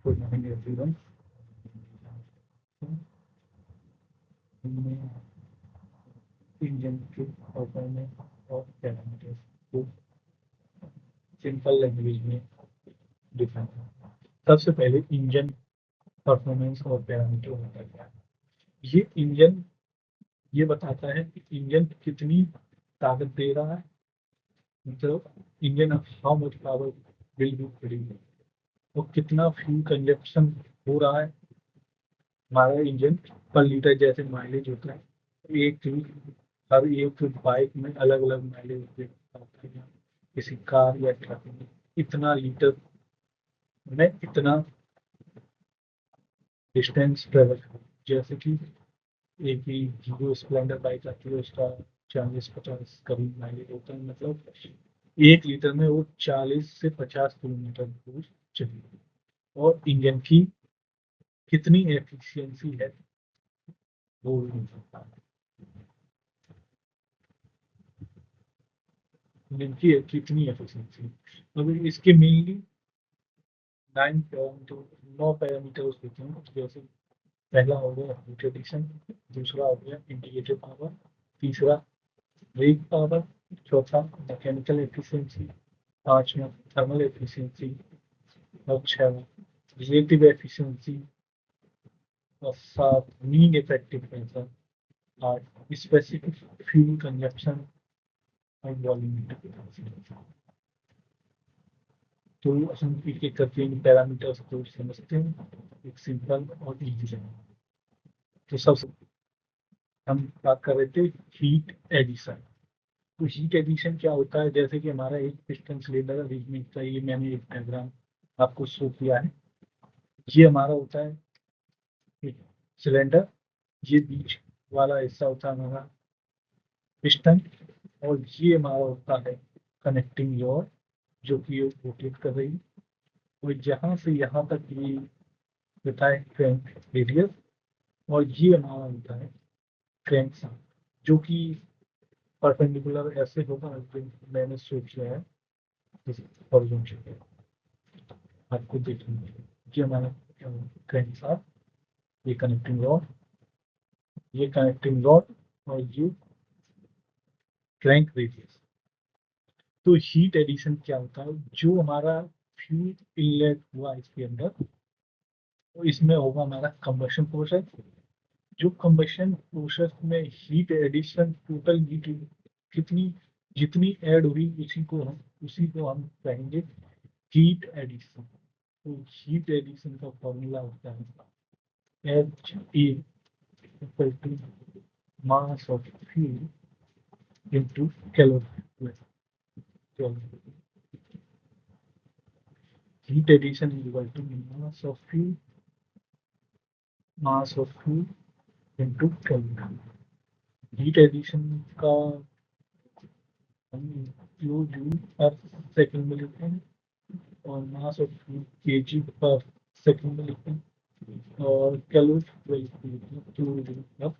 Good morning everyone. हमने engine के performance और पैरामीटर्स को सिंपल लैंग्वेज में डिफाइन किया। सबसे पहले इंजन परफॉर्मेंस और पैरामीटर होता क्या है। ये इंजन ये बताता है कि इंजन कितनी ताकत दे रहा है, मतलब engine how much power will be produce, और कितना फ्यूल कंजप्शन हो रहा है हमारा इंजन पर लीटर। जैसे माइलेज होता है हर एक बाइक में अलग अलग माइलेज होता है, किसी कार या ट्रक में इतना लीटर में इतना डिस्टेंस ट्रेवल करें। जैसे कि एक ही हीरो स्प्लेंडर बाइक आती है, उसका 40-50 करीब माइलेज होता है, मतलब 1 लीटर में वो 40 से 50 किलोमीटर दूर चलेगी। और इंजन की कितनी एफिशिएंसी है वो भी नहीं पता है। इंजन की कितनी एफिशिएंसी, मतलब इसके मेनली 9 पैरामीटर्स होते हैं। जैसे पहला हो गया हीट एडिशन, दूसरा हो गया इंडिकेटर पावर, तीसरा ब्रेक पावर, चौथा मैकेनिकल एफिशिएंसी, पांचवा थर्मल एफिशिएंसी, और छठा रिलेटिव एफिशिएंसी, और सात मीन इफेक्टिवनेस, आठ स्पेसिफिक फ्यूल कंजप्शन और वॉल्यूमेट्रिक। तो हम एक एक करके इन पैरामीटर्स को समझते हैं एक सिंपल और इजी वे में। तो सबसे हम बात कर रहे थे हीट एडिशन। तो हीट एडिशन क्या होता है, जैसे कि हमारा एक पिस्टन सिलेंडर है, बीच में का ये मैंने एक डायग्राम आपको शो किया है। ये हमारा होता है एक सिलेंडर, ये बीच वाला हिस्सा होता है हमारा पिस्टन, और ये हमारा होता है कनेक्टिंग रॉड जो कि ये रोटेट कर रही है। और यहाँ से यहाँ तक ये होता है क्रैंक रेडियस, और ये हमारा होता है क्रैंक शाफ्ट जो कि परपेंडिकुलर ऐसे होगा जो मैंने शो किया है इस हॉरिजॉन्टल आपको देखेंगे। ये हमारा क्रैंक शाफ्ट, ये कनेक्टिंग रॉड, ये कनेक्टिंग रॉड, और ये क्रैंक रेडियस। तो हीट एडिशन क्या होता है, जो हमारा फ्यूल इनलेट हुआ इसके अंदर, तो इसमें होगा हमारा कंबशन प्रोसेस। जो कंबशन प्रोसेस में हीट एडिशन टोटल हीट कितनी जितनी ऐड हुई उसी को हम कहेंगे हीट एडिशन। तो हीट एडिशन का फॉर्मूला होता है H A equal to mass of fuel into calorie. Heat addition equal to mass of fuel into calorie. Heat addition का हम किलो जूल पर सेकंड में लिखते हैं, और मास ऑफ केजी पर सेकंड में लिखते हैं, और कैलोरी किलो जूल पर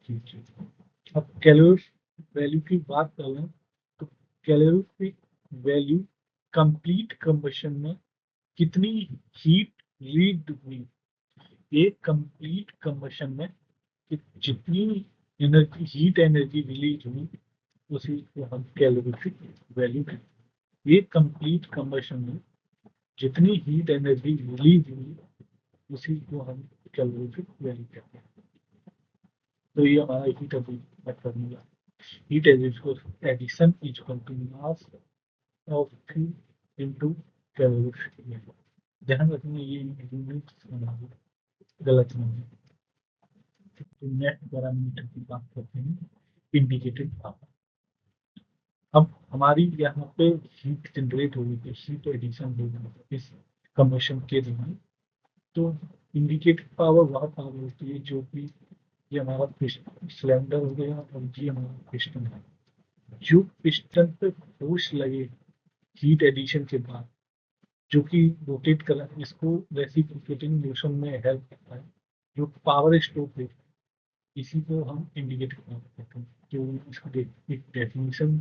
केजी। अब कैलोरी वैल्यू की बात कर लें तो कैलोरी वैल्यू कंप्लीट कंबशन में कितनी हीट रीड हुई। एक कंप्लीट कंबशन में जितनी एनर्जी हीट एनर्जी रिलीज हुई उसी को हम कैलोरीफिक वैल्यू कहते हैं। एक कंप्लीट कंबशन में जितनी हीट एनर्जी रिलीज हुई उसी को हम कैलोरीफिक वैल्यू कहते हैं। तो ये हमारा हीट एडिशन का formula. Heat addition is equal to mass of fuel into calorific value. ध्यान रखना ये यूनिट्स हमारी गलत नहीं है। तो नेट पैरामीटर की बात करते हैं इंडिकेटेड पावर। अब हमारी यहाँ पे हीट जनरेट होगी, तो हीट एडिशन होगी इस कम्बशन के दौरान। तो इंडिकेटेड पावर वह पावर होती है जो कि ये हमारा सिलेंडर हो गया और ये हमारा पिस्टन है। जो पिस्टन पे फोर्स लगे हीट एडिशन के बाद जो कि रोटेट कर इसको रेसिप्रोकेटिंग मोशन में हेल्प करता है, जो पावर स्टोर है, इसी को हम इंडिकेटेड पावर कहते हैं। तो इसकी एक डेफिनेशन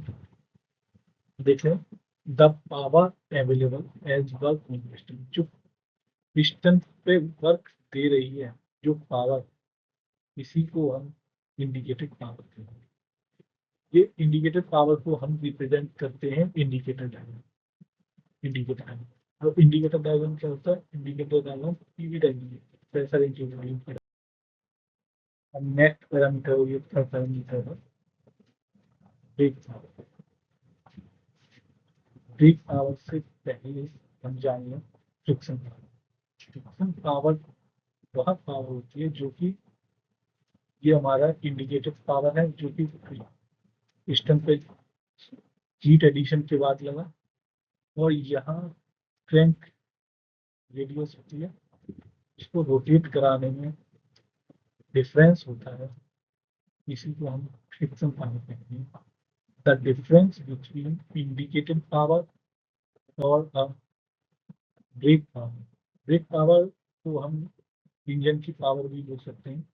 देखें, the power available as work in piston. जो पिस्टन पे वर्क दे रही है जो पावर, इसी को हम इंडिकेटेड पावर कहते हैं। ये इंडिकेटेड पावर को हम रिप्रेजेंट करते हैं इंडिकेटर डायग्राम। इंडिकेटर डायग्राम, तो इंडिकेटर डायग्राम क्या होता है? Indicator diagram PV diagram, pressure increment. Next parameter, ये थर्ड पैरामीटर है ब्रेक पावर। ब्रेक पावर से पहले हम जानिए फ्रिक्शन पावर। फ्रिक्शन पावर वह पावर होती है जो कि ये हमारा इंडिकेटेड पावर है, जो कि पिस्टन पे हीट एडिशन के बाद लगा, और यहाँ क्रैंक रेडियस होती है, इसको रोटेट कराने में डिफरेंस होता है, इसी को हम फ्रिक्शन पावर कहते हैं। The difference between indicated power और ब्रेक पावर। ब्रेक पावर को हम इंजन की पावर भी बोल सकते हैं,